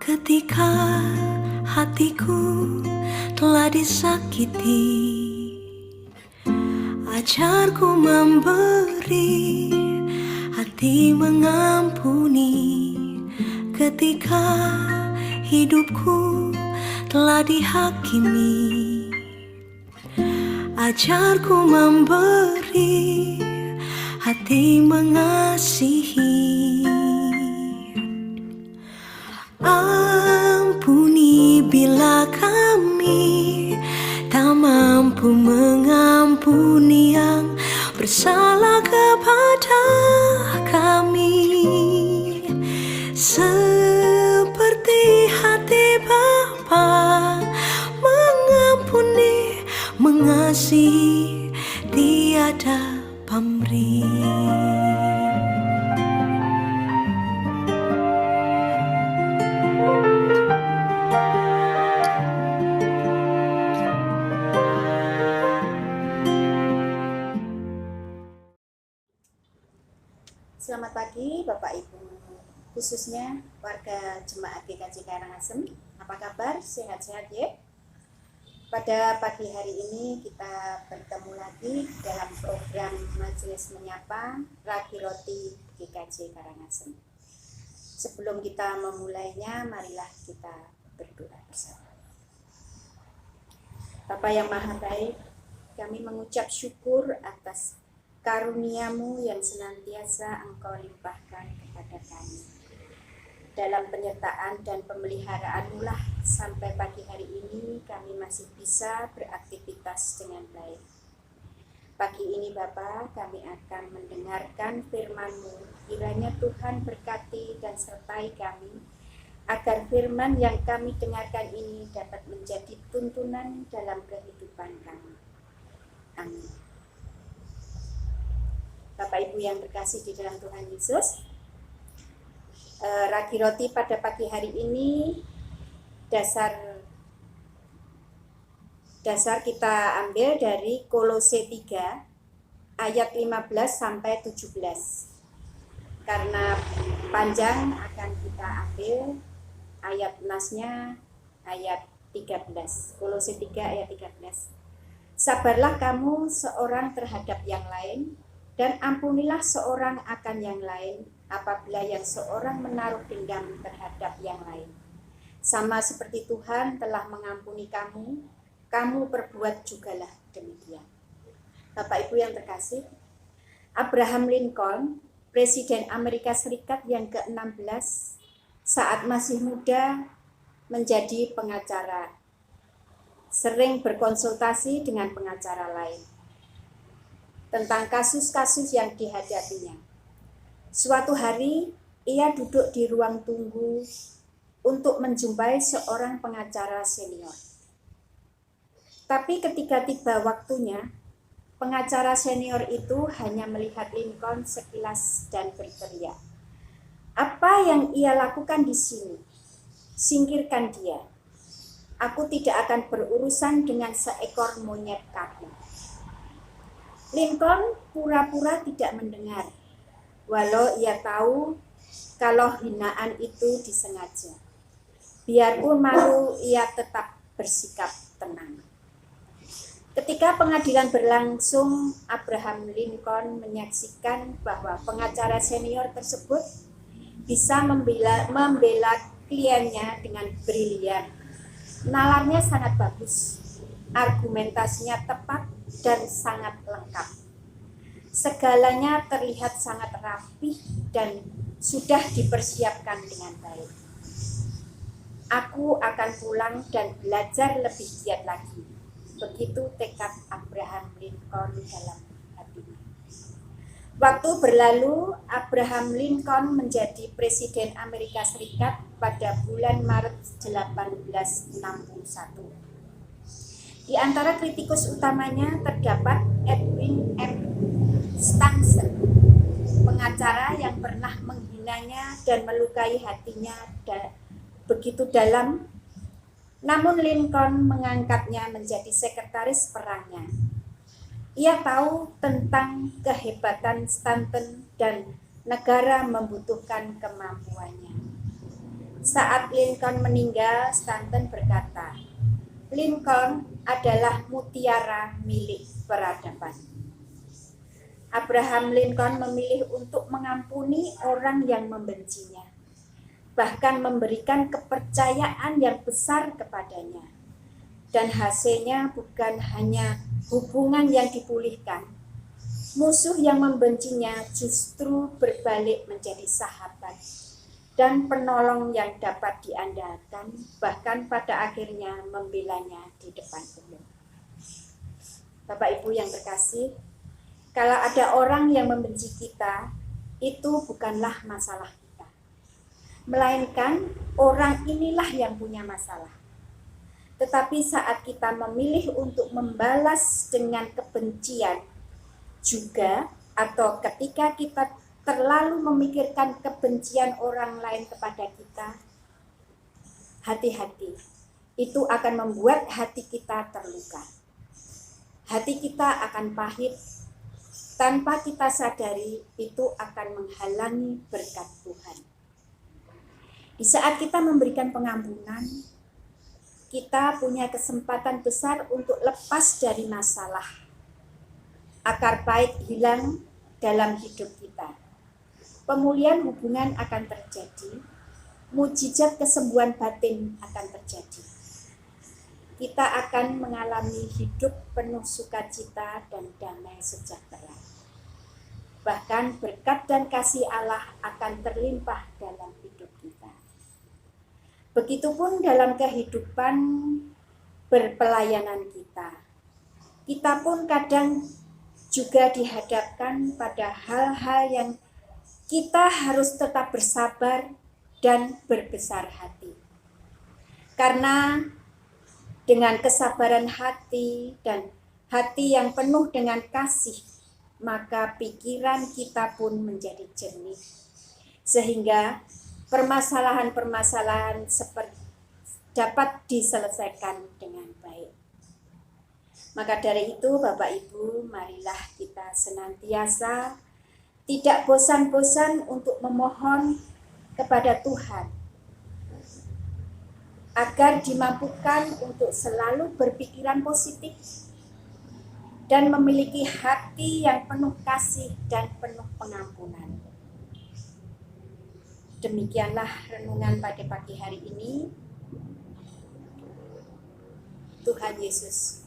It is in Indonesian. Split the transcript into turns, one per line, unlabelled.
Ketika hatiku telah disakiti, ajarku memberi, hati mengampuni. Ketika hidupku telah dihakimi, ajarku memberi, hati mengasihi. Ampuni bila kami tak mampu mengampuni yang bersalah kepada kami, seperti hati Bapa mengampuni, mengasihi, tiada pamrih.
Selamat pagi Bapak Ibu, khususnya warga Jemaat GKJ Karangasem. Apa kabar? Sehat-sehat ya? Pada pagi hari ini kita bertemu lagi dalam program Majelis Menyapa Ragi Roti GKJ Karangasem. Sebelum kita memulainya, marilah kita berdoa bersama. Bapa yang Maha Baik, kami mengucap syukur atas karunia-Mu yang senantiasa Engkau limpahkan kepada kami. Dalam penyertaan dan pemeliharaan-Mu lah sampai pagi hari ini kami masih bisa beraktivitas dengan baik. Pagi ini Bapa, kami akan mendengarkan firman-Mu. Kiranya Tuhan berkati dan sertai kami, agar firman yang kami dengarkan ini dapat menjadi tuntunan dalam kehidupan kami. Amin. Bapak Ibu yang terkasih di dalam Tuhan Yesus, Ragi Roti pada pagi hari ini dasar kita ambil dari Kolose 3 ayat 15 sampai 17. Karena panjang akan kita ambil ayat nasnya ayat 13. Kolose 3 ayat 13. Sabarlah kamu seorang terhadap yang lain, dan ampunilah seorang akan yang lain apabila yang seorang menaruh dendam terhadap yang lain. Sama seperti Tuhan telah mengampuni kamu, kamu perbuat jugalah demikian. Bapak Ibu yang terkasih, Abraham Lincoln, Presiden Amerika Serikat yang ke-16, saat masih muda menjadi pengacara. Sering berkonsultasi dengan pengacara lain tentang kasus-kasus yang dihadapinya. Suatu hari, ia duduk di ruang tunggu untuk menjumpai seorang pengacara senior. Tapi ketika tiba waktunya, pengacara senior itu hanya melihat Lincoln sekilas dan berteriak, "Apa yang ia lakukan di sini? Singkirkan dia. Aku tidak akan berurusan dengan seekor monyet kaku." Lincoln pura-pura tidak mendengar, walau ia tahu kalau hinaan itu disengaja. Biarpun malu, ia tetap bersikap tenang. Ketika pengadilan berlangsung, Abraham Lincoln menyaksikan bahwa pengacara senior tersebut bisa membela kliennya dengan brilian. Nalarnya sangat bagus, argumentasinya tepat dan sangat lengkap. Segalanya terlihat sangat rapi dan sudah dipersiapkan dengan baik. Aku akan pulang dan belajar lebih giat lagi. Begitu tekad Abraham Lincoln dalam hatinya. Waktu berlalu, Abraham Lincoln menjadi Presiden Amerika Serikat pada bulan Maret 1861. Di antara kritikus utamanya terdapat Edwin M. Stanton, pengacara yang pernah menghinanya dan melukai hatinya begitu dalam. Namun Lincoln mengangkatnya menjadi sekretaris perangnya. Ia tahu tentang kehebatan Stanton dan negara membutuhkan kemampuannya. Saat Lincoln meninggal, Stanton berkata, Lincoln adalah mutiara milik peradaban. Abraham Lincoln memilih untuk mengampuni orang yang membencinya, bahkan memberikan kepercayaan yang besar kepadanya. Dan hasilnya bukan hanya hubungan yang dipulihkan, musuh yang membencinya justru berbalik menjadi sahabat dan penolong yang dapat diandalkan, bahkan pada akhirnya membelanya di depan umum. Bapak Ibu yang terkasih, kalau ada orang yang membenci kita, itu bukanlah masalah kita, melainkan orang inilah yang punya masalah. Tetapi saat kita memilih untuk membalas dengan kebencian juga, atau ketika kita terlalu memikirkan kebencian orang lain kepada kita, hati-hati, itu akan membuat hati kita terluka. Hati kita akan pahit, tanpa kita sadari itu akan menghalangi berkat Tuhan. Di saat kita memberikan pengampunan, kita punya kesempatan besar untuk lepas dari masalah. Akar pahit hilang dalam hidup kita. Pemulihan hubungan akan terjadi, mujizat kesembuhan batin akan terjadi. Kita akan mengalami hidup penuh sukacita dan damai sejahtera. Bahkan berkat dan kasih Allah akan terlimpah dalam hidup kita. Begitupun dalam kehidupan berpelayanan kita. Kita pun kadang juga dihadapkan pada hal-hal yang kita harus tetap bersabar dan berbesar hati. Karena dengan kesabaran hati dan hati yang penuh dengan kasih, maka pikiran kita pun menjadi jernih. Sehingga permasalahan-permasalahan dapat diselesaikan dengan baik. Maka dari itu Bapak Ibu, marilah kita senantiasa tidak bosan-bosan untuk memohon kepada Tuhan agar dimampukan untuk selalu berpikiran positif dan memiliki hati yang penuh kasih dan penuh pengampunan. Demikianlah renungan pada pagi hari ini. Tuhan Yesus